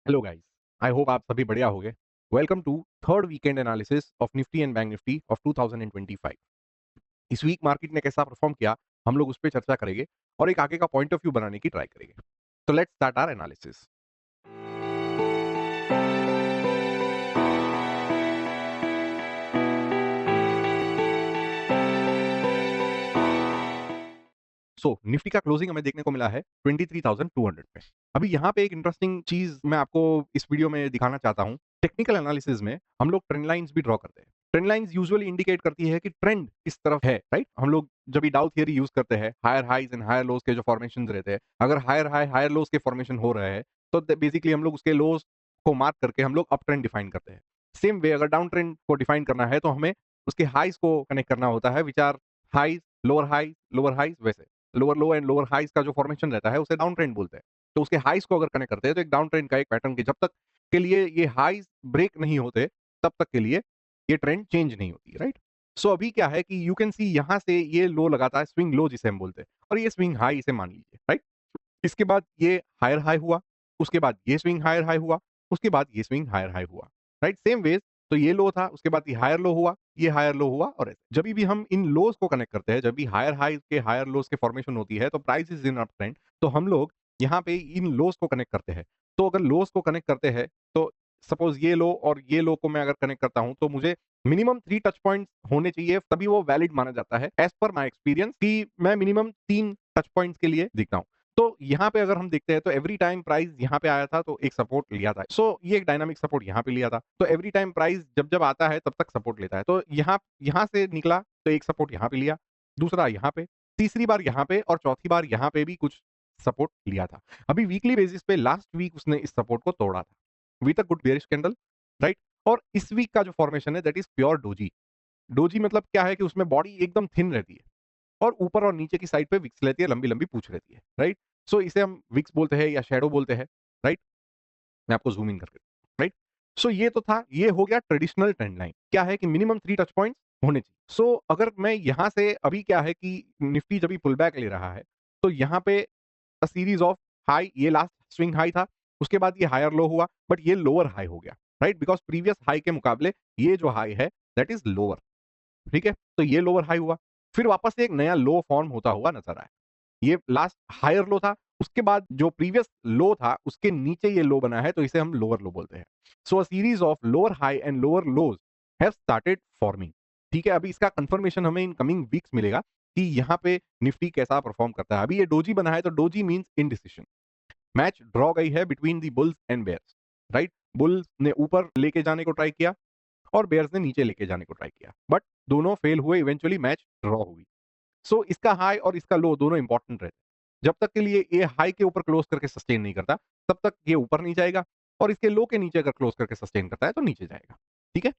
Hello guys, I hope आप सभी बढ़िया होंगे। Welcome to third weekend analysis of Nifty and bank Nifty of 2025। इस वीक मार्केट ने कैसा परफॉर्म किया, हम लोग उस पर चर्चा करेंगे और एक आगे का पॉइंट ऑफ व्यू बनाने की ट्राई करेंगे। तो let's start our analysis. Nifty का क्लोजिंग हमें देखने को मिला है 23,200 पे। अभी यहाँ पे एक इंटरेस्टिंग चीज मैं आपको इस वीडियो में दिखाना चाहता हूँ। टेक्निकल एनालिसिस में हम लोग ट्रेंड लाइंस भी ड्रॉ करते हैं। ट्रेंड लाइंस यूजुअली इंडिकेट करती है कि ट्रेंड किस तरफ है, राइट। हम लोग जब भी डाउ थियरी यूज करते हैं, higher highs and higher lows के जो फॉर्मेशन रहते हैं, अगर हायर हाई हायर लोज के फॉर्मेशन हो रहे हैं तो बेसिकली हम लोग उसके लोज को मार्क करके हम लोग अप ट्रेंड डिफाइन करते हैं। सेम वे अगर डाउन ट्रेंड को डिफाइन करना है तो हमें उसके हाइज को कनेक्ट करना होता है, which are highs lower highs. वैसे lower low and lower highs का जो फॉर्मेशन रहता है उसे डाउन ट्रेंड बोलते हैं। तो उसके हाइज को अगर कनेक्ट करते हैं तो एक डाउन ट्रेंड का एक पैटर्न के जब तक के लिए ये हाइज ब्रेक नहीं होते तब तक के लिए ये ट्रेंड चेंज नहीं होती, राइट। सो अभी क्या है कि यू कैन सी यहां से ये लो लगाता है, स्विंग लो जिसे हम बोलते हैं, और ये स्विंग हाई इसे मान लीजिए, राइट। इसके बाद ये हायर हाई हुआ, उसके बाद ये स्विंग हायर हाई हुआ, उसके बाद ये स्विंग हायर हाई हुआ, राइट। सेम वेज तो ये लो था, उसके बाद ये हायर लो हुआ, ये हायर लो हुआ, और ऐसे जब भी हम इन लोज को कनेक्ट करते हैं, जब भी हायर हाई के हायर लोज के फॉर्मेशन होती है तो price is in up trend. तो हम लोग यहाँ पे इन लोज को कनेक्ट करते हैं। तो अगर लोज को कनेक्ट करते हैं तो सपोज ये लो और ये लो को मैं अगर कनेक्ट करता हूं तो मुझे मिनिमम 3 टच पॉइंट्स होने चाहिए, तभी वो वैलिड माना जाता है एज पर माई एक्सपीरियंस कि मैं मिनिमम 3 टच पॉइंट्स के लिए दिखता हूं। तो यहाँ पे अगर हम देखते हैं तो एवरी टाइम प्राइस यहाँ पे आया था तो एक सपोर्ट लिया था। ये एक डायनामिक सपोर्ट यहाँ पे लिया था। तो एवरी टाइम प्राइस जब जब आता है तब तक सपोर्ट लेता है। तो यहाँ यहाँ से निकला तो एक सपोर्ट यहाँ पे लिया, दूसरा यहाँ पे, तीसरी बार यहाँ पे, और चौथी बार यहाँ पे भी कुछ सपोर्ट लिया था। अभी वीकली बेसिस पे लास्ट वीक उसने इस सपोर्ट को तोड़ा था with a good bearish candle, right. और इस वीक का जो फॉर्मेशन है that is pure doji. Doji मतलब क्या है कि उसमें बॉडी एकदम थिन रहती है और ऊपर और नीचे की साइड पे विक्स रहती है, लंबी लंबी पूछ रहती है, राइट। इसे हम विक्स बोलते हैं या शेडो बोलते हैं, राइट। मैं आपको जूम इन करके, राइट। ये तो था, ये हो गया ट्रेडिशनल ट्रेंड लाइन। क्या है कि मिनिमम 3 टच पॉइंट होने चाहिए। अगर मैं यहां से अभी क्या है कि निफ्टी जब भी पुल बैक ले रहा है तो यहाँ पे सीरीज ऑफ हाई, ये लास्ट स्विंग हाई था, उसके बाद ये हायर लो हुआ, बट ये लोअर हाई हो गया, राइट। बिकॉज प्रीवियस हाई के मुकाबले ये जो हाई है दैट इज लोअर, ठीक है। तो ये लोअर हाई हुआ, फिर वापस से एक नया लो फॉर्म होता हुआ नजर आया। ये लास्ट हायर लो था, उसके बाद जो प्रीवियस लो था उसके नीचे ये लो बना है तो इसे हम लोअर लो बोलते हैं। अ series of lower high and lower lodge have started forming, ठीक है। अभी इसका कंफर्मेशन हमें इन कमिंग वीक्स मिलेगा कि यहाँ पे निफ्टी कैसा परफॉर्म करता है। अभी ये डोजी बना है तो doji means indecision. Match draw गई है between the bulls and bears, right. Bulls ने ऊपर लेके जाने को ट्राई किया और बेयर्स ने नीचे लेके जाने को ट्राई किया, बट दोनों फेल हुए, इवेंचुअली मैच ड्रॉ हुई। इसका हाई और इसका लो दोनों इंपॉर्टेंट रहते हैं। जब तक के लिए ये हाई के ऊपर क्लोज करके सस्टेन नहीं करता तब तक ये ऊपर नहीं जाएगा, और इसके लो के नीचे अगर क्लोज करके सस्टेन करता है तो नीचे जाएगा, ठीक है।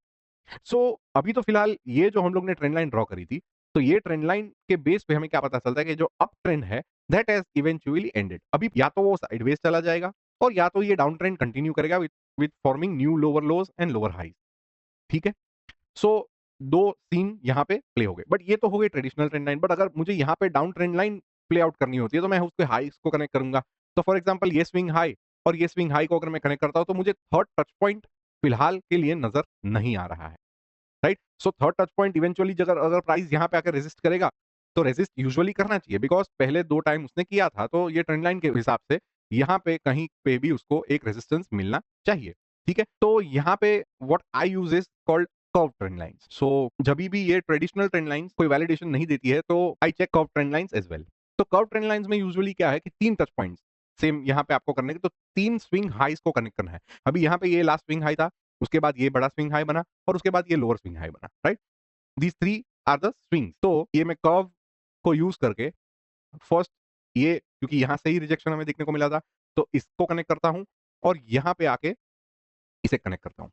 अभी तो फिलहाल ये जो हम लोग ने ट्रेंड लाइन ड्रॉ करी थी, तो ये ट्रेंड लाइन के बेस पे हमें क्या पता चलता है कि जो अप ट्रेंड है दैट हैज इवेंचुअली एंडेड। अभी या तो वो साइडवेज चला जाएगा और या तो ये डाउन ट्रेंड कंटिन्यू करेगा with forming new lower lows and lower highs, ठीक है। सो दो सीन यहाँ पे प्ले हो गए, बट ये तो हो गई ट्रेडिशनल ट्रेंड लाइन। बट अगर मुझे यहाँ पे down trend line play out करनी होती है तो मैं उसके हाई को कनेक्ट करूंगा। तो फॉर एग्जांपल ये स्विंग हाई और ये स्विंग हाई को अगर मैं कनेक्ट करता हूं तो मुझे थर्ड टच पॉइंट फिलहाल के लिए नजर नहीं आ रहा है, right. Third touch point eventually अगर अगर प्राइस यहाँ पे आकर रेजिस्ट करेगा तो रेजिस्ट यूजुअली करना चाहिए, बिकॉज पहले 2 टाइम उसने किया था, तो ये ट्रेंड लाइन के हिसाब से यहाँ पे कहीं पे भी उसको एक रेजिस्टेंस मिलना चाहिए, ठीक है। तो यहाँ पे what I use is called curve trend lines. जब भी ये ट्रेडिशनल ट्रेंड लाइंस कोई वैलिडेशन नहीं देती है तो I check curve trend lines as well. तो कर्व ट्रेंड लाइंस में यूजुअली क्या है कि 3 टच पॉइंट्स सेम यहाँ पे आपको करने के, तो 3 स्विंग हाइस को कनेक्ट करना है। अभी यहाँ पे ये लास्ट स्विंग हाई था, उसके बाद ये बड़ा स्विंग हाई बना, और उसके बाद ये लोअर स्विंग हाई बना, right. These 3 are the swings. तो ये मैं कर्व को यूज करके फर्स्ट ये, क्योंकि यहाँ से ही रिजेक्शन हमें देखने को मिला था, तो इसको कनेक्ट करता हूं और यहाँ पे आके इसे कनेक्ट करता हूं,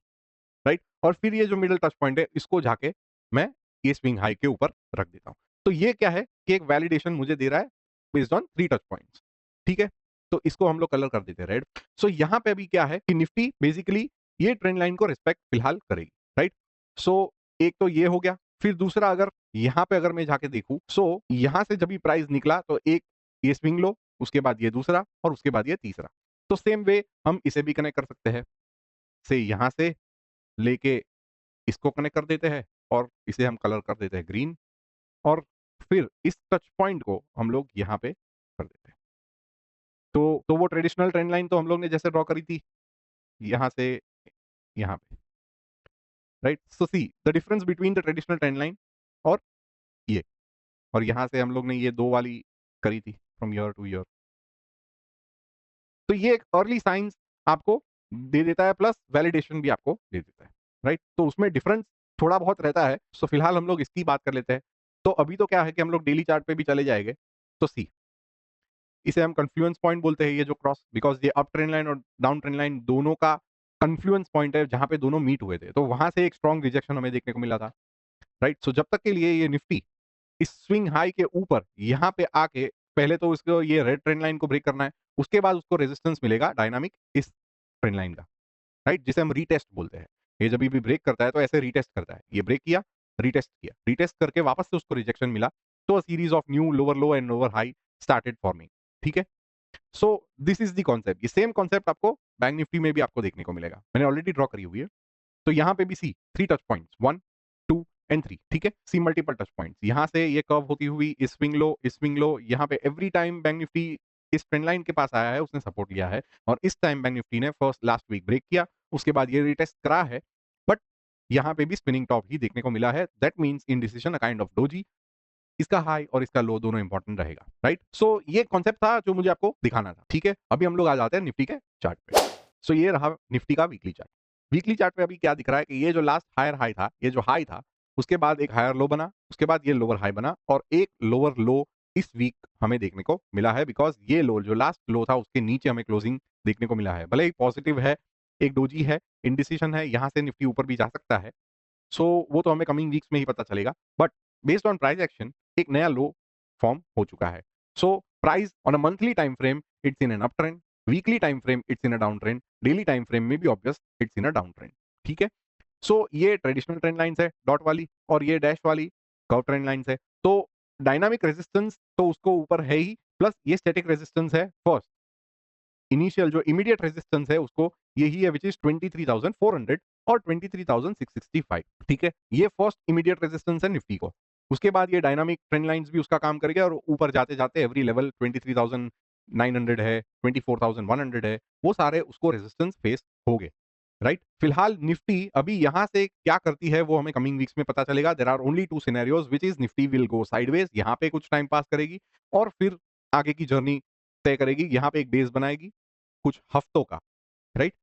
राइट। और फिर ये जो मिडिल टच पॉइंट है इसको जाके मैं ये स्विंग हाई के ऊपर रख देता हूं। तो ये क्या है कि एक वैलिडेशन मुझे दे रहा है बेस्ड ऑन 3 टच पॉइंट्स, ठीक है। तो इसको हम लोग कलर कर देते हैं रेड। यहाँ पे अभी क्या है कि निफ्टी बेसिकली ये ट्रेंड लाइन को रिस्पेक्ट फिलहाल करेगी, राइट। एक तो ये हो गया, फिर दूसरा अगर यहाँ पे अगर मैं जाके देखूं, यहाँ से जब भी प्राइस निकला तो एक ये स्विंग लो, उसके बाद ये दूसरा, और उसके बाद ये तीसरा। तो सेम वे हम इसे भी कनेक्ट कर सकते हैं, से यहाँ से लेके इसको कनेक्ट कर देते हैं और इसे हम कलर कर देते हैं ग्रीन, और फिर इस टच पॉइंट को हम लोग यहाँ पे कर देते हैं। तो वो ट्रेडिशनल ट्रेंड लाइन तो हम लोग ने जैसे ड्रॉ करी थी, यहाँ से यहाँ पे, right? So see the difference between the traditional trend line और ये, और यहाँ से हम लोग ने ये 2 वाली करी थी फ्रॉम ईयर टू ईयर। तो ये एक अर्ली साइंस आपको दे देता है, प्लस वैलिडेशन भी आपको दे देता है, राइट? तो उसमें डिफरेंस थोड़ा बहुत रहता है। सो फिलहाल हम लोग इसकी बात कर लेते हैं। तो अभी तो क्या है कि हम लोग डेली चार्ट पे भी चले जाएंगे। तो सी, इसे हम कन्फ्लुएंस पॉइंट बोलते हैं, ये जो क्रॉस, बिकॉज ये अप ट्रेंड लाइन और डाउन ट्रेंड लाइन दोनों का कन्फ्लुएंस पॉइंट है, जहां पे दोनों मीट हुए थे। तो वहां से एक स्ट्रॉन्ग रिजेक्शन हमें देखने को मिला था, राइट? सो जब तक के लिए ये निफ्टी इस स्विंग हाई के ऊपर यहाँ पे आके, पहले तो इसको ये रेड ट्रेंड लाइन को ब्रेक करना है, उसके बाद उसको रेजिस्टेंस मिलेगा डायनामिक इस ट्रेंड लाइन का, राइट? जिसे हम रीटेस्ट बोलते हैं। ये जब भी ब्रेक करता है तो ऐसे रीटेस्ट करता है, ये ब्रेक किया, रीटेस्ट करके वापस से उसको रिजेक्शन मिला, तो अ series of new lower low and lower high started forming, ठीक है? So this is the concept. ये सेम कॉन्सेप्ट आपको बैंक निफ्टी में भी आपको देखने को मिलेगा, मैंने ऑलरेडी ड्रॉ करी हुई है। तो यहाँ पे भी सी 3 टच पॉइंट्स, 1 2 एंड 3, ठीक है? सी मल्टीपल टच पॉइंट्स, यहाँ से ये कर्व होती हुई इस स्विंग लो, यहाँ पे एवरी टाइम बैंक निफ्टी इस ट्रेंड लाइन के पास आया है, उसने सपोर्ट लिया है, और इस टाइम बैंक निफ्टी ने फर्स्ट लास्ट वीक ब्रेक किया, उसके बाद ये रिटेस्ट करा है, बट यहाँ पे भी स्पिनिंग टॉप ही देखने को मिला है। That means in decision a kind of doji, इसका हाई और इसका लो दोनों इंपॉर्टेंट रहेगा, राइट? सो ये कॉन्सेप्ट था जो मुझे आपको दिखाना था, ठीक है? अभी हम लोग आ जाते हैं निफ्टी के चार्ट पे। सो ये रहा निफ्टी का वीकली चार्ट। वीकली चार्ट पे अभी क्या दिख रहा है कि ये जो लास्ट हायर हाई था, ये जो हाई था, उसके बाद एक हायर लो बना, उसके बाद ये लोअर हाई बना, और एक लोअर लो इस वीक हमें देखने को मिला है, बिकॉज ये लो जो लास्ट लो था उसके नीचे हमें क्लोजिंग देखने को मिला है। भले ही पॉजिटिव है, एक डोजी है, इंडिसीजन है, यहाँ से निफ्टी ऊपर भी जा सकता है। सो वो तो हमें कमिंग वीक्स में ही पता चलेगा, but based on price action एक नया लो फॉर्म हो चुका है। So price on a monthly time frame it's in an up trend, weekly time frame it's in a down trend, daily time frame में भी obvious it's in a down trend, ठीक है? सो ये ट्रेडिशनल ट्रेंड लाइन्स है dot वाली, और ये dash वाली कर्व ट्रेंड लाइन्स है। तो डायनामिक रेजिस्टेंस तो उसको ऊपर है ही, प्लस ये स्टैटिक रेजिस्टेंस है फर्स्ट। इनिशियल जो इमीडिएट रेजिस्टेंस है उसको यही है, विच इज 23,400 और 23,665, ठीक है? ये फर्स्ट इमीडिएट रेजिस्टेंस है निफ्टी को। उसके बाद ये डायनामिक ट्रेंड लाइंस भी उसका काम करेगा, और ऊपर जाते जाते एवरी लेवल 23,900 है, 24,100 है, वो सारे उसको रेजिस्टेंस फेस हो गए, राइट? फिलहाल निफ्टी अभी यहाँ से क्या करती है वो हमें कमिंग वीक्स में पता चलेगा। There are only two scenarios, which is Nifty will go sideways, यहाँ पे कुछ टाइम पास करेगी, और फिर आगे की जर्नी तय करेगी। यहाँ पे एक बेस बनाएगी कुछ हफ्तों का, राइट?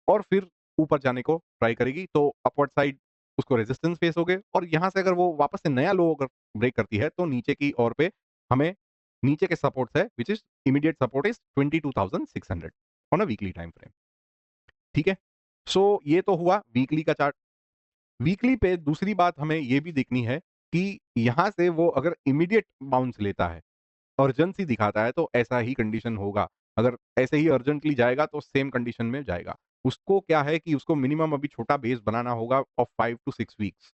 और फिर ऊपर जाने को ट्राई करेगी, तो अपवर्ड साइड उसको रेजिस्टेंस फेस हो गए, और यहाँ से अगर वो वापस से नया लो अगर ब्रेक करती है तो नीचे की ओर पे हमें नीचे के सपोर्ट है, which is immediate support is 22,600 on a weekly time frame, ठीक है? सो ये तो हुआ वीकली का चार्ट। वीकली पे दूसरी बात हमें ये भी देखनी है कि यहाँ से वो अगर इमीडिएट बाउंस लेता है, अर्जेंसी दिखाता है, तो ऐसा ही कंडीशन होगा। अगर ऐसे ही अर्जेंटली जाएगा तो सेम कंडीशन में जाएगा। उसको क्या है कि उसको मिनिमम अभी छोटा बेस बनाना होगा ऑफ 5 टू 6 वीक्स,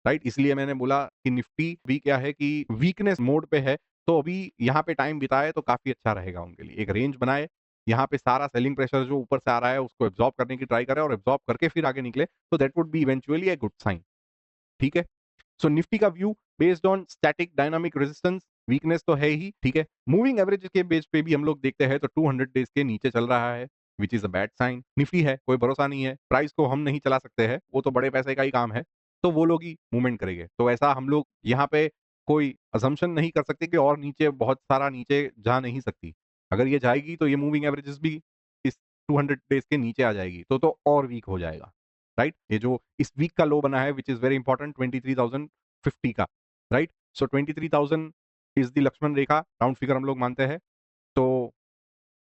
राइट? इसलिए मैंने बोला कि निफ्टी भी क्या है कि वीकनेस मोड पे है, तो अभी यहाँ पे टाइम बिताए तो काफी अच्छा रहेगा उनके लिए। एक रेंज बनाए, यहाँ पे सारा सेलिंग प्रेशर जो ऊपर से आ रहा है उसको एब्जॉर्ब करने की ट्राई करे, और एब्जॉर्ब करके फिर आगे निकले, तो that would be eventually a good sign, ठीक है? सो निफ्टी का view based on static dynamic resistance, weakness तो है ही, ठीक है? मूविंग एवरेज के बेस पे भी हम लोग देखते हैं तो 200 डेज के नीचे चल रहा है, which is a bad sign. Nifty है, कोई भरोसा नहीं है, प्राइस को हम नहीं चला सकते हैं, वो तो बड़े पैसे का ही काम है, तो वो लोग ही मूवमेंट करेंगे। तो ऐसा हम लोग यहाँ पे कोई असम्पशन नहीं कर सकते कि और नीचे बहुत सारा नीचे जा नहीं सकती। अगर ये जाएगी तो ये मूविंग एवरेजेस भी इस 200 डेज के नीचे आ जाएगी, तो और वीक हो जाएगा, राइट? ये जो इस वीक का लो बना है, विच इज वेरी इंपॉर्टेंट, 23,050 का, right? So 23,000 is the Lakshman rekha, round figure हम लोग मानते हैं। तो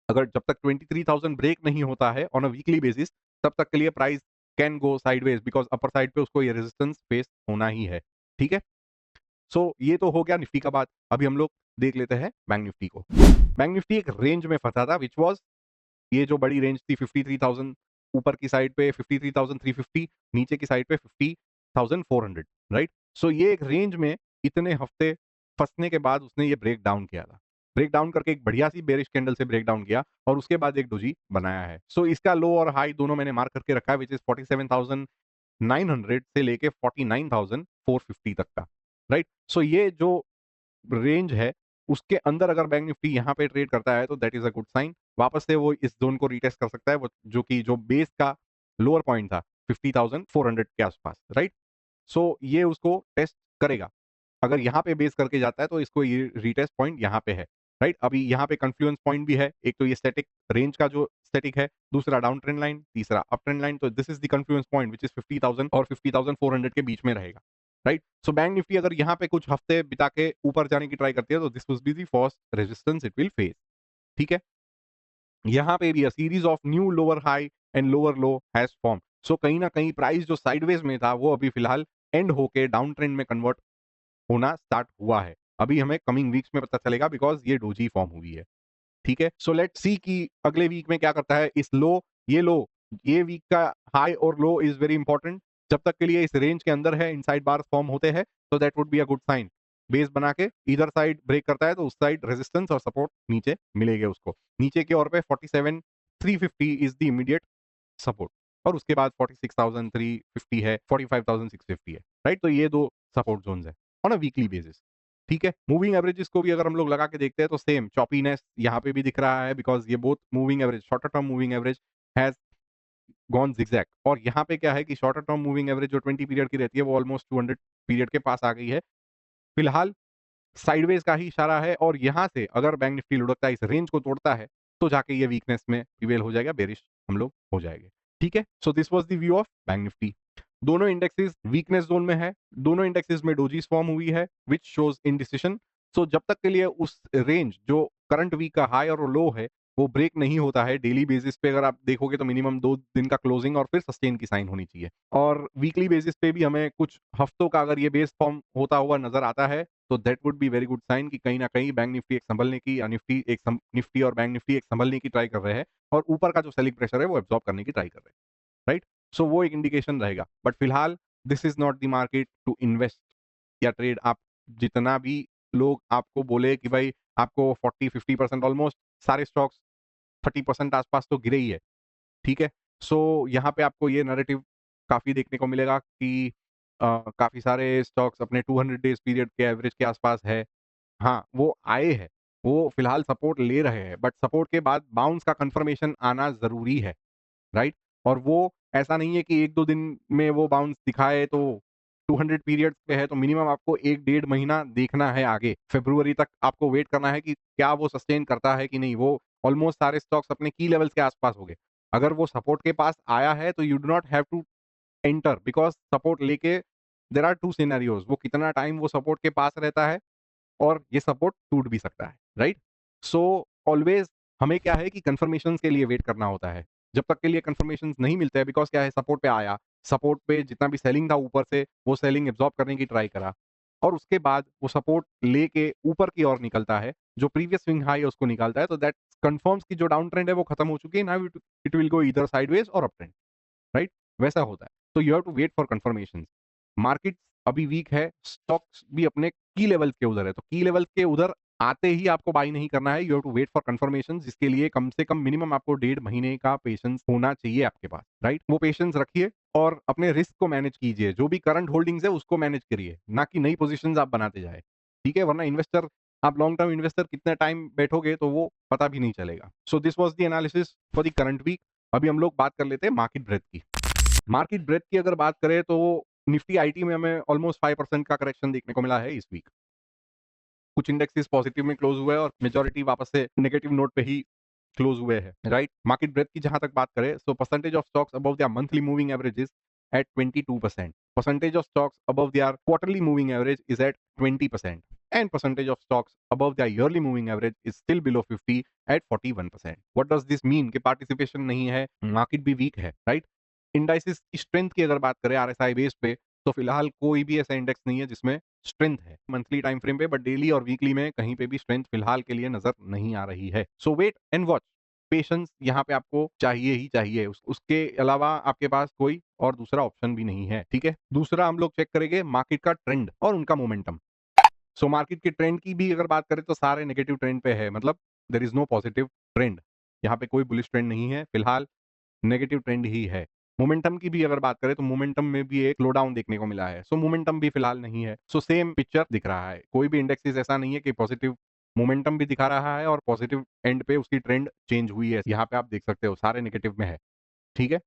अगर जब तक 23,000 ब्रेक नहीं होता है ऑन अ वीकली बेसिस, तब तक के लिए price can go sideways, because upper side पे उसको ये रेजिस्टेंस फेस होना ही है, ठीक है? सो ये तो हो गया निफ्टी का बात। अभी हम लोग देख लेते हैं बैंक निफ्टी को। बैंक निफ्टी एक रेंज में फंसा था, विच वॉज ये जो बड़ी रेंज थी 53,000, ऊपर की साइड पे 53,350, नीचे की साइड पे 50,400, राइट? सो ये एक रेंज में इतने हफ्ते फंसने के बाद उसने ये ब्रेक डाउन किया था, ब्रेक डाउन करके एक बढ़िया सी बेरिश कैंडल से ब्रेक डाउन किया और उसके बाद एक डोजी बनाया है। सो इसका लो और हाई दोनों मैंने मार्क करके रखा है, विच इज 47,900 से लेके 49,450 तक का, राइट। सो ये जो रेंज है उसके अंदर अगर बैंक निफ्टी यहाँ पे ट्रेड करता है तो that is a good sign. वापस से वो इस जोन को रीटेस्ट कर सकता है, वो जो कि जो बेस का लोअर पॉइंट था 50,400 के आसपास, राइट। सो ये उसको टेस्ट करेगा। अगर यहाँ पे बेस करके जाता है तो इसको ये रीटेस्ट पॉइंट यहाँ पे है, राइट। अभी यहाँ पे कन्फ्लुएंस पॉइंट भी है, एक तो ये स्टैटिक रेंज का जो स्टैटिक है, दूसरा डाउन ट्रेंड लाइन, तीसरा अप ट्रेंड लाइन। तो this is the confluence point which is 50,000 और 50,400 के बीच में रहेगा, राइट। सो बैंक निफ्टी अगर यहाँ पे कुछ हफ्ते बिता के ऊपर जाने की ट्राई करती है तो this would be the first resistance it will face, ठीक है। यहाँ पे भी series of new lower high and lower low has form. So कहीं ना कहीं प्राइस जो साइडवेज में था वो अभी फिलहाल एंड होके डाउन ट्रेंड में कन्वर्ट होना स्टार्ट हुआ है। अभी हमें कमिंग वीक्स में पता चलेगा बिकॉज ये डोजी फॉर्म हुई है, ठीक है। सो लेट्स सी कि अगले वीक में क्या करता है। इस लो ये वीक का हाई और लो इज वेरी इंपॉर्टेंट। जब तक के लिए इस रेंज के अंदर है, इनसाइड बार फॉर्म होते हैं तो that would be a good sign. Base बना के इधर साइड ब्रेक करता है तो उस साइड रेजिस्टेंस और सपोर्ट नीचे मिलेगा उसको। नीचे की ओर पे 47,350 इज द इमीडिएट सपोर्ट और उसके बाद 46,350 है, 45,650 है, राइट। तो ये दो सपोर्ट जोन्स है ऑन अ वीकली बेसिस, ठीक है। मूविंग एवरेजेस को भी अगर हम लोग लगा के देखते हैं तो सेम चॉपीनेस यहाँ पे भी दिख रहा है बिकॉज ये both moving average, shorter term moving average has gone zigzag। और यहाँ पे क्या है कि शॉर्टर टर्म मूविंग एवरेज जो 20 पीरियड की रहती है वो ऑलमोस्ट 200 पीरियड के पास आ गई है। फिलहाल साइडवेज का ही इशारा है और यहाँ से अगर बैंक निफ्टी लुढ़कता है, इस रेंज को तोड़ता है तो जाके ये वीकनेस में प्रिवेल हो जाएगा, बेरिश हम लोग हो जाएंगे, ठीक है। सो this was the view of bank Nifty. दोनों इंडेक्सेस वीकनेस जोन में है, दोनों इंडेक्सेस में डोजीज फॉर्म हुई है विच शोज इंडिसिशन। सो जब तक के लिए उस रेंज जो करंट वीक का हाई और लो है वो ब्रेक नहीं होता है, डेली बेसिस पे अगर आप देखोगे तो मिनिमम 2 दिन का क्लोजिंग और फिर सस्टेन की साइन होनी चाहिए। और वीकली बेसिस पे भी हमें कुछ हफ्तों का अगर ये बेस फॉर्म होता हुआ नजर आता है तो that would be very good sign कि कहीं ना कहीं बैंक निफ्टी एक संभलने की या निफ्टी और बैंक निफ्टी एक संभलने की ट्राई कर रहे हैं और ऊपर का जो सेलिंग प्रेशर है वो एब्जॉर्ब करने की ट्राई कर रहे हैं, राइट। सो वो एक इंडिकेशन रहेगा। बट फिलहाल this is not the market to invest या ट्रेड। आप जितना भी लोग आपको बोले कि भाई आपको 40-50% ऑलमोस्ट सारे स्टॉक्स 30% आसपास तो गिरे ही है, ठीक है। सो यहाँ पे आपको ये नैरेटिव काफी देखने को मिलेगा कि काफी सारे स्टॉक्स अपने 200 डेज पीरियड के एवरेज के आसपास है। हाँ, वो आए हैं, वो फिलहाल सपोर्ट ले रहे हैं बट सपोर्ट के बाद बाउंस का कंफर्मेशन आना जरूरी है, राइट। और वो ऐसा नहीं है कि 1-2 दिन में वो बाउंस दिखाए तो 200 पीरियड्स पे है तो मिनिमम आपको 1-1.5 महीना देखना है आगे। फ़रवरी तक आपको वेट करना है कि क्या वो सस्टेन करता है कि नहीं। वो ऑलमोस्ट सारे स्टॉक्स अपने की लेवल्स के आस-पास हो गए। अगर वो सपोर्ट के पास आया है तो you do not have to enter because support लेके देयर आर 2 सिनेरियोज़। वो कितना टाइम वो सपोर्ट के पास रहता है और ये सपोर्ट टूट भी सकता है, राइट। सो ऑलवेज हमें क्या है कि कंफर्मेशन के लिए वेट करना होता है। जब तक के लिए कंफर्मेशन नहीं मिलते हैं बिकॉज क्या है, सपोर्ट पे आया, सपोर्ट पे जितना भी सेलिंग था ऊपर से वो सेलिंग एब्जॉर्ब करने की ट्राई करा और उसके बाद वो सपोर्ट लेके ऊपर की ओर निकलता है, जो प्रीवियस स्विंग हाई है उसको निकालता है, तो दैट कंफर्म्स की जो डाउन ट्रेंड है वो खत्म हो चुकी है। Now it will go either sideways और अप ट्रेंड, राइट। वैसा होता है। तो you have to wait for confirmation. Market अभी वीक है, स्टॉक्स भी अपने की लेवल के उधर है, तो की लेवल के उधर आते ही आपको बाई नहीं करना है। You have to wait for confirmation, जिसके लिए कम से कम मिनिमम आपको 1.5 महीने का पेशेंस होना चाहिए आपके पास, राइट। वो पेशेंस रखिए और अपने रिस्क को मैनेज कीजिए। जो भी करंट होल्डिंग्स है उसको मैनेज करिए, ना कि नई पोजीशंस आप बनाते जाए, ठीक है। वरना इन्वेस्टर, आप लॉन्ग टर्म इन्वेस्टर कितने टाइम बैठोगे तो वो पता भी नहीं चलेगा। So this was the analysis for the current week. अभी हम लोग बात कर लेते हैं मार्केट ब्रेथ की। मार्केट ब्रेथ की अगर बात करें तो निफ्टी आईटी में हमें ऑलमोस्ट 5% का करेक्शन देखने को मिला है इस वीक। कुछ इंडेक्सेस पॉजिटिव में क्लोज हुए हैं और मेजॉरिटी वापस से नेगेटिव नोट पे ही क्लोज हुए हैं, राइट। मार्केट ब्रेथ की जहां तक बात करें तो percentage of stocks above their monthly moving averages at 22%, percentage of stocks above their quarterly moving average is at 20%, and percentage of stocks above their yearly moving average is still below 50 at 41%. What does this mean कि participation नहीं है, market भी week है, right. Indices की strength की अगर बात करें आरएसआई बेस पे तो फिलहाल कोई भी ऐसा इंडेक्स नहीं है जिसमें स्ट्रेंथ है मंथली टाइम फ्रेम पे, बट डेली और वीकली में कहीं पे भी स्ट्रेंथ फिलहाल के लिए नजर नहीं आ रही है। So wait and watch, patience यहाँ पे आपको चाहिए ही चाहिए। उसके अलावा आपके पास कोई और दूसरा ऑप्शन भी नहीं है, ठीक है। दूसरा हम लोग चेक करेंगे मार्केट का ट्रेंड और उनका मोमेंटम। सो मार्केट के ट्रेंड की भी अगर बात करें तो सारे नेगेटिव ट्रेंड पे है, मतलब there is no positive trend, यहाँ पे कोई बुलिश ट्रेंड नहीं है, फिलहाल नेगेटिव ट्रेंड ही है। मोमेंटम की भी अगर बात करें तो मोमेंटम में भी एक स्लो डाउन देखने को मिला है, सो मोमेंटम भी फिलहाल नहीं है, सो सेम पिक्चर दिख रहा है, कोई भी इंडेक्स ऐसा नहीं है कि पॉजिटिव मोमेंटम भी दिखा रहा है और पॉजिटिव एंड पे उसकी ट्रेंड चेंज हुई है, यहाँ पे आप देख सकते हो सारे नेगेटिव में है, ठीक है।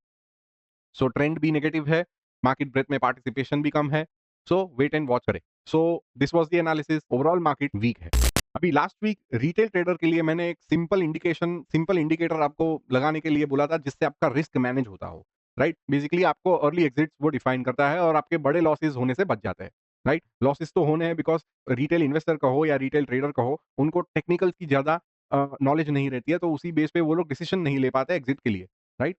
सो ट्रेंड भी नेगेटिव है, मार्केट ब्रेथ में पार्टिसिपेशन भी कम है, सो वेट एंड वॉच करें। So this was the analysis, overall market week है। अभी लास्ट वीक रिटेल ट्रेडर के लिए मैंने एक सिंपल इंडिकेटर आपको लगाने के लिए बोला था जिससे आपका रिस्क मैनेज होता हो, राइट। बेसिकली आपको अर्ली एग्जिट्स वो डिफाइन करता है और आपके बड़े लॉसेस होने से बच जाते हैं, राइट। लॉसेस तो होने हैं बिकॉज रिटेल इन्वेस्टर कहो या रिटेल ट्रेडर कहो, उनको टेक्निकल की ज्यादा नॉलेज नहीं रहती है, तो उसी बेस पे वो लोग डिसीजन नहीं ले पाते एग्जिट के लिए, राइट।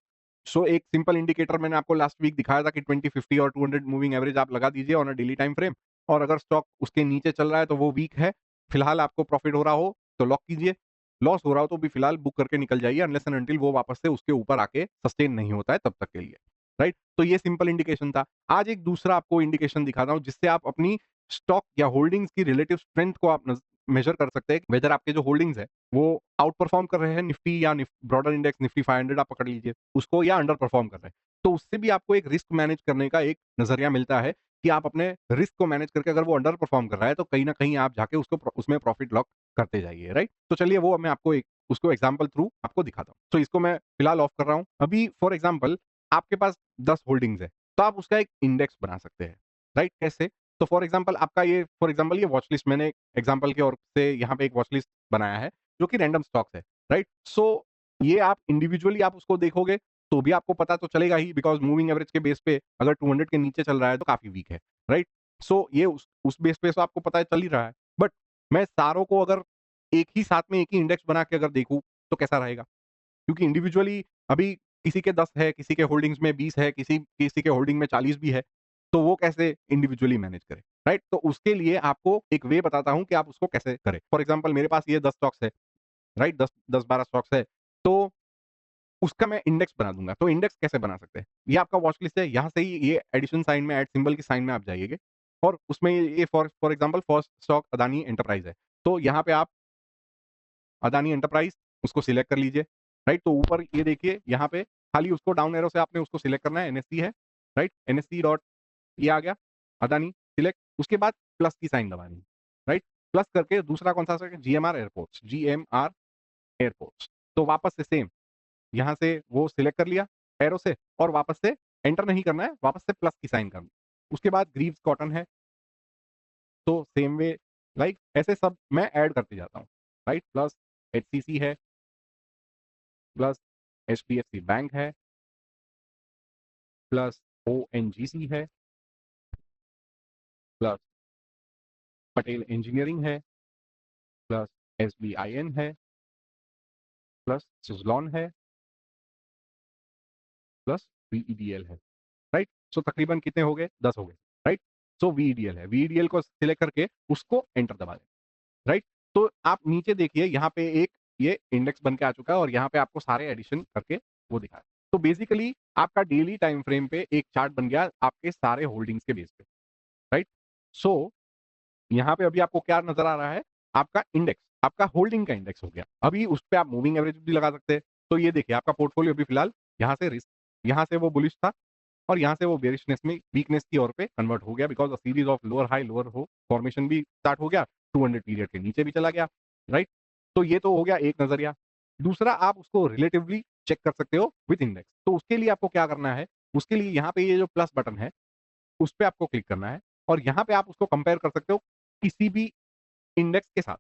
सो एक सिंपल इंडिकेटर मैंने आपको लास्ट वीक दिखाया था कि 20, 50 और 200 मूविंग एवरेज आप लगा दीजिए on a daily time frame, और अगर स्टॉक उसके नीचे चल रहा है तो वो वीक है, फिलहाल आपको प्रॉफिट हो रहा हो तो लॉक कीजिए, लॉस हो रहा हो तो भी फिलहाल बुक करके निकल जाइए अनलेस एंड अनटिल वो वापस से उसके ऊपर आके सस्टेन नहीं होता है तब तक के लिए, राइट। तो ये सिंपल इंडिकेशन था। आज एक दूसरा आपको इंडिकेशन दिखाता हूं जिससे आप अपनी स्टॉक या होल्डिंग्स की रिलेटिव स्ट्रेंथ को आप मेजर कर सकते हैं, वेदर आपके जो होल्डिंग्स है वो आउट परफॉर्म कर रहे हैं निफ्टी या ब्रॉडर इंडेक्स निफ्टी 500 आप पकड़ लीजिए उसको, या अंडर परफॉर्म कर रहे हैं, तो उससे भी आपको एक रिस्क मैनेज करने का एक नजरिया मिलता है कि आप अपने रिस्क को मैनेज करके अगर वो अंडर परफॉर्म कर रहा है तो कहीं ना कहीं आप जाके उसको उसमें प्रॉफिट लॉक करते जाइए, राइट। तो चलिए वो मैं आपको एक उसको एग्जाम्पल थ्रू आपको दिखाता हूँ। तो इसको मैं फिलहाल ऑफ कर रहा हूँ। अभी फॉर एग्जाम्पल आपके पास 10 होल्डिंग्स है तो आप उसका एक इंडेक्स बना सकते हैं, राइट। कैसे? तो फॉर एग्जाम्पल ये वॉच लिस्ट मैंने एग्जाम्पल के और से यहाँ पे एक वॉच लिस्ट बनाया है जो कि रैंडम स्टॉक्स है, राइट। सो ये आप इंडिविजुअली आप उसको देखोगे तो भी आपको पता तो चलेगा ही बिकॉज मूविंग एवरेज के बेस पे अगर 200 के नीचे चल रहा है तो काफी वीक है, राइट। सो ये उस बेस पे तो आपको पता चल ही रहा है, बट मैं सारों को अगर एक ही साथ में एक ही इंडेक्स बना के अगर देखूं तो कैसा रहेगा, क्योंकि इंडिविजुअली अभी किसी के 10 है, किसी के होल्डिंग्स में 20 है, किसी किसी के होल्डिंग में 40 भी है, तो वो कैसे इंडिविजुअली मैनेज करें, राइट। तो उसके लिए आपको एक वे बताता हूं कि आप उसको कैसे करें। फॉर एग्जाम्पल मेरे पास ये 10 स्टॉक्स है, राइट, 10-12 स्टॉक्स है, तो उसका मैं इंडेक्स बना दूंगा। तो इंडेक्स कैसे बना सकते हैं? ये आपका वॉच लिस्ट है, यहाँ से ही ये एडिशन साइन में, ऐड सिंबल की साइन में आप जाइएगा और उसमें ये for example first stock Adani enterprise है, तो यहाँ पे आप अदानी एंटरप्राइज उसको सिलेक्ट कर लीजिए, राइट। तो ऊपर ये देखिए यहाँ पे खाली उसको डाउन एरो से आपने उसको सिलेक्ट करना है, एनएससी है, राइट, एनएससी डॉट ये आ गया अदानी सिलेक्ट, उसके बाद प्लस की साइन दबानी है, राइट। प्लस करके दूसरा कौन सा जीएमआर एयरपोर्ट्स, जीएमआर एयरपोर्ट्स, तो वापस से सेम यहाँ से वो सिलेक्ट कर लिया एरो से और वापस से एंटर नहीं करना है, वापस से प्लस की साइन करना। उसके बाद ग्रीव्स कॉटन है, तो सेम वे लाइक ऐसे सब मैं ऐड करते जाता हूँ, राइट। प्लस एचसीसी है, प्लस एचडीएफसी बैंक है, प्लस ओएनजीसी है, प्लस पटेल इंजीनियरिंग है, प्लस एसबीआईएन है, प्लस सुजलॉन है, प्लस वीईडीएल है, राइट। सो तकरीबन कितने हो गए? 10 हो गए, राइट। सो वीईडीएल है, वीईडीएल को सिलेक्ट करके उसको एंटर दबा दें, राइट। तो आप नीचे देखिए यहाँ पे एक ये इंडेक्स बन के आ चुका है और यहाँ पे आपको सारे एडिशन करके वो दिखा है। तो बेसिकली आपका डेली टाइम फ्रेम पे एक चार्ट बन गया आपके सारे होल्डिंग्स के बेस पे, राइट। सो यहाँ पे अभी आपको क्या नजर आ रहा है? आपका इंडेक्स, आपका होल्डिंग का इंडेक्स हो गया। अभी उस पर आप मूविंग एवरेज भी लगा सकते हैं। तो ये देखिए आपका पोर्टफोलियो अभी फिलहाल यहाँ से रिस्क, यहाँ से वो बुलिश था और यहाँ से वो बेरिशनेस में वीकनेस की ओर पे कन्वर्ट हो गया because a series of lower high lower हो फॉर्मेशन भी स्टार्ट हो गया, 200 पीरियड के नीचे भी चला गया, राइट। तो ये तो हो गया एक नजरिया। दूसरा आप उसको रिलेटिवली चेक कर सकते हो विद इंडेक्स। तो उसके लिए आपको क्या करना है? उसके लिए यहाँ पे ये जो प्लस बटन है उस पर आपको क्लिक करना है और यहाँ पे आप उसको कंपेयर कर सकते हो किसी भी इंडेक्स के साथ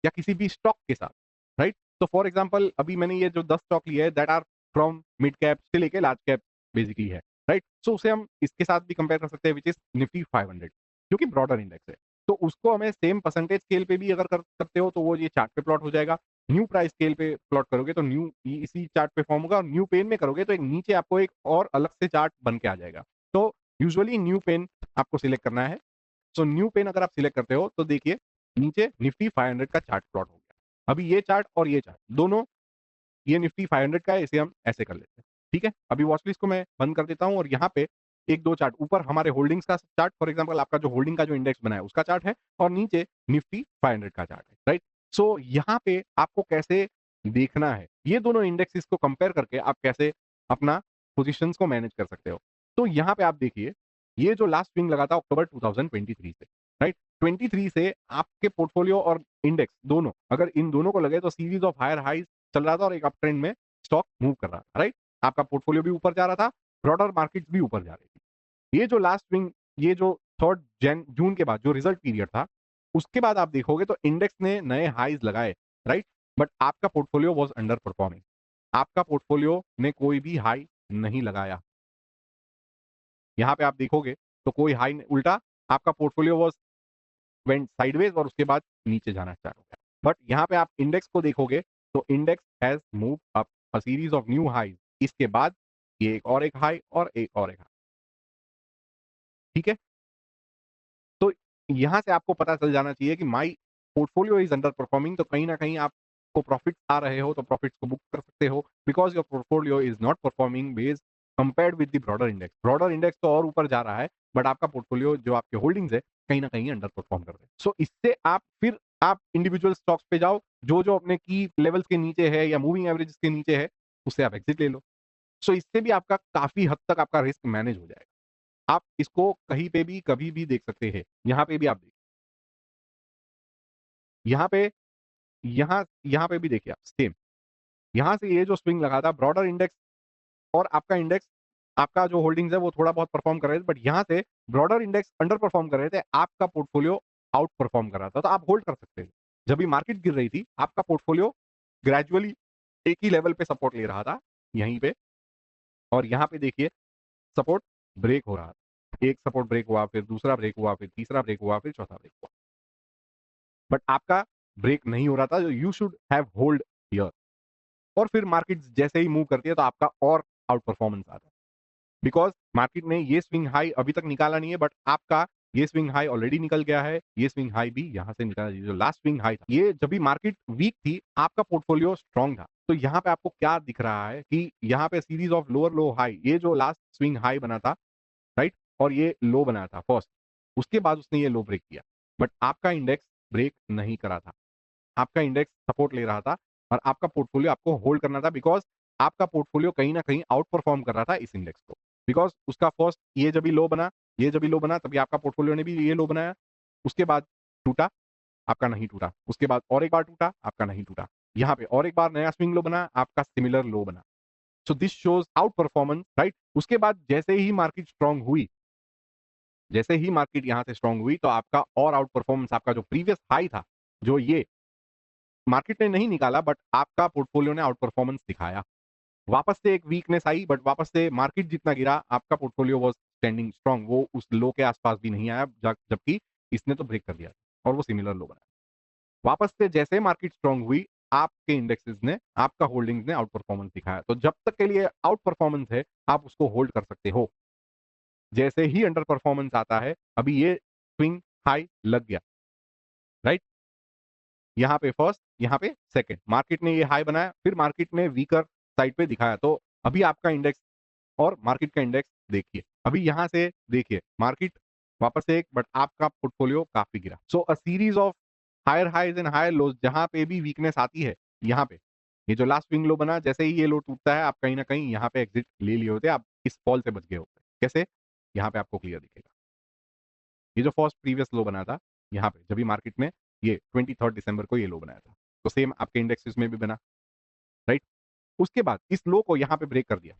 या किसी भी स्टॉक के साथ, राइट। तो फॉर एग्जांपल अभी मैंने ये जो 10 स्टॉक लिए है that are from mid cap से लेके लार्ज कैप बेसिकली है, राइट। सो उसे हम इसके साथ भी कंपेयर कर सकते हैं विच इज निफ्टी 500 जो कि ब्रॉडर इंडेक्स है। तो उसको हमें सेम परसेंटेज स्केल पे भी अगर कर सकते हो तो वो ये चार्ट पे प्लॉट हो जाएगा। न्यू प्राइस स्केल पे प्लॉट करोगे तो न्यू इसी चार्ट पे फॉर्म होगा और न्यू पेन में करोगे तो एक नीचे आपको एक और अलग से चार्ट बन के आ जाएगा। तो यूजुअली न्यू पेन आपको सिलेक्ट करना है। सो न्यू पेन अगर आप सिलेक्ट करते हो तो देखिए नीचे निफ्टी 500 का चार्ट प्लॉट हो गया। अभी ये चार्ट और ये चार्ट दोनों, ये निफ्टी 500 का है, इसे हम ऐसे कर लेते हैं, ठीक है। अभी वॉच लिस्ट को मैं बंद कर देता हूं और यहाँ पे एक दो चार्ट ऊपर हमारे होल्डिंग्स का चार्ट, फॉर एग्जांपल आपका जो होल्डिंग का जो इंडेक्स बना है उसका चार्ट है, और नीचे निफ्टी 500 का चार्ट है, राइट। सो यहाँ पे आपको कैसे देखना है, ये दोनों इंडेक्सेस को कंपेयर करके आप कैसे अपना पोजीशंस को मैनेज कर सकते हो। तो यहाँ पे आप देखिए, ये जो लास्ट स्विंग लगा था अक्टूबर 2023 से, राइट, 23 से आपके पोर्टफोलियो और इंडेक्स दोनों, अगर इन दोनों को लगे तो सीरीज ऑफ हायर हाइज चल रहा था और एक अप ट्रेंड में स्टॉक मूव कर रहा था, राइट। आपका पोर्टफोलियो भी ऊपर जा रहा था, ब्रॉडर मार्केट भी ऊपर जा रही थी। ये जो लास्ट स्विंग, ये जो 3 जून के बाद जो रिजल्ट पीरियड था, उसके बाद आप देखोगे तो इंडेक्स ने नए हाईज लगाए, राइट, बट आपका पोर्टफोलियो वाज अंडर परफॉर्मिंग। आपका पोर्टफोलियो ने कोई भी हाई नहीं लगाया। यहाँ पे आप देखोगे तो कोई हाई, उल्टा आपका पोर्टफोलियो वाज वेंट साइडवेज और उसके बाद नीचे जाना स्टार्ट हो गया। बट यहाँ पे आप इंडेक्स को देखोगे तो index has move up a series of new highs. इसके बाद ये एक और एक हाई और एक और एक हाई, ठीक है। तो यहाँ से आपको पता चल जाना चाहिए कि my portfolio is under performing, तो कहीं ना कहीं आपको प्रॉफिट आ रहे हो तो प्रॉफिट्स को बुक कर सकते हो, because your portfolio is not performing based compared with the broader index. Broader index तो और ऊपर जा रहा है, बट आपका पोर्टफोलियो जो आपके होल्डिंग्स है कहीं ना कहीं अंडर परफॉर्म कर रहे हैं। सो इससे आप फिर आप इंडिविजुअल स्टॉक्स पे जाओ, जो जो अपने की लेवल्स के नीचे है या मूविंग एवरेज के नीचे है, उससे आप एग्जिट ले लो। सो इससे भी आपका काफी हद तक आपका रिस्क मैनेज हो जाएगा। आप इसको कहीं पे भी कभी भी देख सकते हैं। यहाँ पे भी आप देख, यहाँ पे यहाँ यहाँ पे भी देखिए आप सेम, यहाँ से ये जो स्विंग लगा था ब्रॉडर इंडेक्स और आपका इंडेक्स, आपका जो होल्डिंग्स है वो थोड़ा बहुत परफॉर्म कर रहे थे, बट यहाँ से ब्रॉडर इंडेक्स अंडर परफॉर्म कर रहे थे, आपका पोर्टफोलियो आउट परफॉर्म कर रहा था, तो आप होल्ड कर सकते थे। जब भी मार्केट गिर रही थी आपका पोर्टफोलियो ग्रेजुअली एक ही लेवल पे सपोर्ट ले रहा था, यहीं पे, और यहाँ पे देखिए सपोर्ट ब्रेक हो रहा था। एक सपोर्ट ब्रेक हुआ, फिर दूसरा ब्रेक हुआ, फिर तीसरा ब्रेक हुआ, फिर चौथा ब्रेक हुआ, बट आपका ब्रेक नहीं हो रहा था। You should have hold here. और फिर मार्केट जैसे ही मूव करती है तो आपका और आउट परफॉर्मेंस आता है, बिकॉज मार्केट ने ये स्विंग हाई अभी तक निकाला नहीं है, बट आपका ये स्विंग हाई ऑलरेडी निकल गया है, ये स्विंग हाई भी यहां से निकाला। जो लास्ट स्विंग हाई था, ये जब भी मार्केट वीक थी आपका पोर्टफोलियो स्ट्रांग था। तो यहाँ पे आपको क्या दिख रहा है कि यहाँ पे series of lower low high, ये जो लास्ट स्विंग हाई बना था, राइट, और ये लो बनाया था फर्स्ट, उसके बाद उसने ये लो ब्रेक किया, बट आपका इंडेक्स ब्रेक नहीं करा था। आपका इंडेक्स सपोर्ट ले रहा था और आपका पोर्टफोलियो आपको होल्ड करना था, बिकॉज आपका पोर्टफोलियो कहीं ना कहीं आउट परफॉर्म कर रहा था इस इंडेक्स को। बिकॉज उसका फर्स्ट ये जब भी लो बना, ये जब भी लो बना तभी आपका पोर्टफोलियो ने भी ये लो बनाया, उसके बाद टूटा, आपका नहीं टूटा, उसके बाद और एक बार टूटा, आपका नहीं टूटा, यहाँ पे और एक बार नया स्विंग लो बना, आपका सिमिलर लो बना। So this shows out performance, right. उसके बाद जैसे ही मार्केट स्ट्रांग हुई, जैसे ही मार्केट यहाँ से स्ट्रांग हुई, तो आपका और आउट परफॉर्मेंस, आपका जो प्रीवियस हाई था, जो ये मार्केट ने नहीं निकाला, बट आपका पोर्टफोलियो ने आउट परफॉर्मेंस दिखाया। वापस से एक वीकनेस आई, बट वापस से मार्केट जितना गिरा, आपका पोर्टफोलियो वाज स्टैंडिंग स्ट्रांग, वो उस लो के आसपास भी नहीं आया, जबकि इसने तो ब्रेक कर दिया और वो सिमिलर लो बनाया। वापस से जैसे मार्केट स्ट्रांग हुई, आपके इंडेक्सेस ने, आपका होल्डिंग्स ने आउट परफॉर्मेंस दिखाया। तो जब तक के लिए आउट परफॉर्मेंस है आप उसको होल्ड कर सकते हो। जैसे ही अंडर परफॉर्मेंस आता है, अभी ये स्विंग हाई लग गया, राइट, यहाँ पे फर्स्ट, यहाँ पे सेकंड, मार्केट ने ये हाई बनाया, फिर मार्केट ने वीकर साइड पे दिखाया। तो अभी आपका इंडेक्स और मार्केट का इंडेक्स देखिए, अभी यहाँ से देखिए मार्केट वापस से एक, बट आपका पोर्टफोलियो काफी गिरा। So a series of higher highs and higher lows, जहां पे भी वीकनेस आती है, यहाँ पे ये जो लास्ट स्विंग लो बना, जैसे ही ये लो टूटता है, आप कहीं ना कहीं यहाँ पे एग्जिट ले लिए होते, आप इस फॉल से बच गए होते। कैसे? यहाँ पे आपको क्लियर दिखेगा, ये जो फर्स्ट प्रीवियस लो बना था, यहाँ पे जब भी मार्केट ने ये 23 दिसंबर को ये लो बनाया था, तो सेम आपके इंडेक्सेस में भी बना, राइट। उसके बाद इस लो को यहाँ पे ब्रेक कर दिया,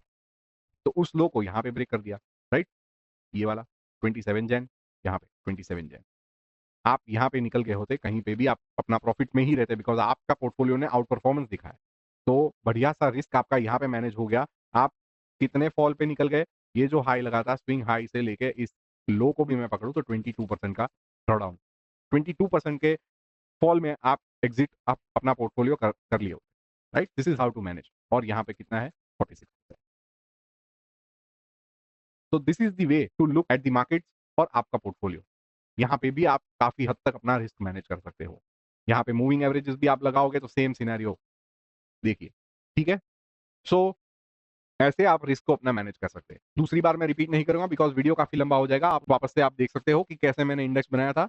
तो उस लो को यहाँ पे ब्रेक कर दिया, राइट, ये वाला 27 जैन, यहाँ पे 27 जैन, आप यहाँ पे निकल गए होते, कहीं पे भी आप अपना प्रॉफिट में ही रहते, बिकॉज आपका पोर्टफोलियो ने आउट परफॉर्मेंस दिखाया। तो बढ़िया सा रिस्क आपका यहाँ पे मैनेज हो गया। आप कितने फॉल पे निकल गए, ये जो हाई लगा था स्विंग हाई से लेके इस लो को भी मैं पकड़ू तो 22% का ड्रॉडाउन, 22% के फॉल में आप एग्जिट, आप अपना पोर्टफोलियो कर लिए होते, right. This is how to manage. और यहाँ पे कितना है? 46। तो this is the way to look at the market और आपका पोर्टफोलियो। यहाँ पे भी आप काफी हद तक अपना रिस्क मैनेज कर सकते हो। यहाँ पे मूविंग एवरेजेस भी आप लगाओगे तो सेम सिनेरियो देखिए, ठीक है। सो ऐसे आप रिस्क को अपना मैनेज कर सकते हैं। दूसरी बार मैं रिपीट नहीं करूंगा बिकॉज वीडियो काफी लंबा हो जाएगा। आप वापस से आप देख सकते हो कि कैसे मैंने इंडेक्स बनाया था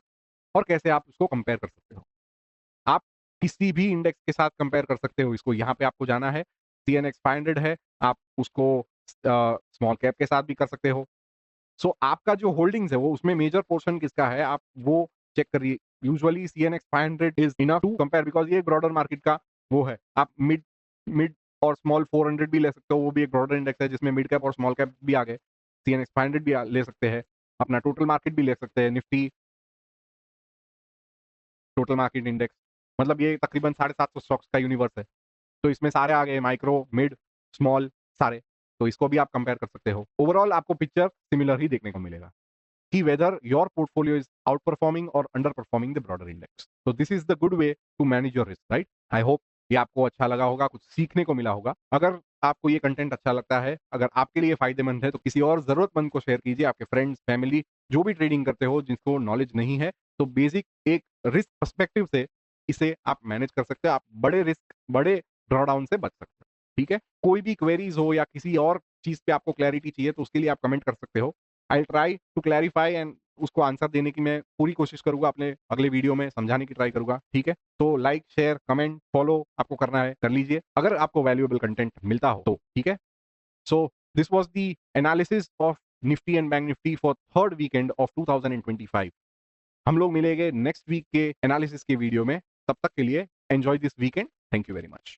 और कैसे आप उसको कंपेयर कर सकते हो। आप किसी भी इंडेक्स के साथ कंपेयर कर सकते हो इसको। यहाँ पे आपको जाना है, CNX 500 है, आप उसको स्मॉल कैप के साथ भी कर सकते हो। सो आपका जो होल्डिंग्स है वो उसमें मेजर पोर्शन किसका है आप वो चेक करिए। Usually CNX 500 is enough to compare because ये ब्रॉडर मार्केट का वो है। आप मिड मिड और स्मॉल 400 भी ले सकते हो, वो भी एक ब्रॉडर इंडेक्स है जिसमें मिड कैप और स्मॉल कैप भी आ गए। CNX 500 भी ले सकते हैं, अपना टोटल मार्केट भी ले सकते हैं, निफ्टी टोटल मार्केट इंडेक्स। मतलब ये तकरीबन 750 स्टॉक्स का यूनिवर्स है। तो इसमें सारे आ गए, माइक्रो, मिड, स्मॉल, सारे। तो इसको भी आप कंपेयर कर सकते हो। ओवरऑल आपको पिक्चर सिमिलर ही देखने को मिलेगा कि whether your portfolio is outperforming or underperforming the broader index. So this is the good way to manage your risk, right? I hope ये आपको अच्छा लगा होगा, कुछ सीखने को मिला होगा। अगर आपको ये कंटेंट अच्छा लगता है, अगर आपके लिए फायदेमंद है, तो किसी और जरूरतमंद को शेयर कीजिए। आपके फ्रेंड्स, फैमिली जो भी ट्रेडिंग करते हो, जिसको नॉलेज नहीं है, तो बेसिक एक रिस्क पर्सपेक्टिव से इसे आप मैनेज कर सकते हो। आप बड़े रिस्क, बड़े ड्रॉडाउन से बच सकते हो। ठीक है, कोई भी क्वेरीज हो या किसी और चीज पे आपको क्लैरिटी चाहिए तो उसके लिए आप कमेंट कर सकते हो। I try to clarify and उसको आंसर देने की मैं पूरी कोशिश करूंगा, अपने अगले वीडियो में समझाने की ट्राई करूंगा। ठीक है, तो लाइक, शेयर, कमेंट, फॉलो आपको करना है, कर लीजिए अगर आपको वैल्यूएबल कंटेंट मिलता हो तो। ठीक है, सो this was the analysis of Nifty and bank Nifty for third weekend of 2025। हम लोग मिलेंगे नेक्स्ट वीक के एनालिसिस के वीडियो में। तब तक के लिए enjoy this weekend. Thank you very much.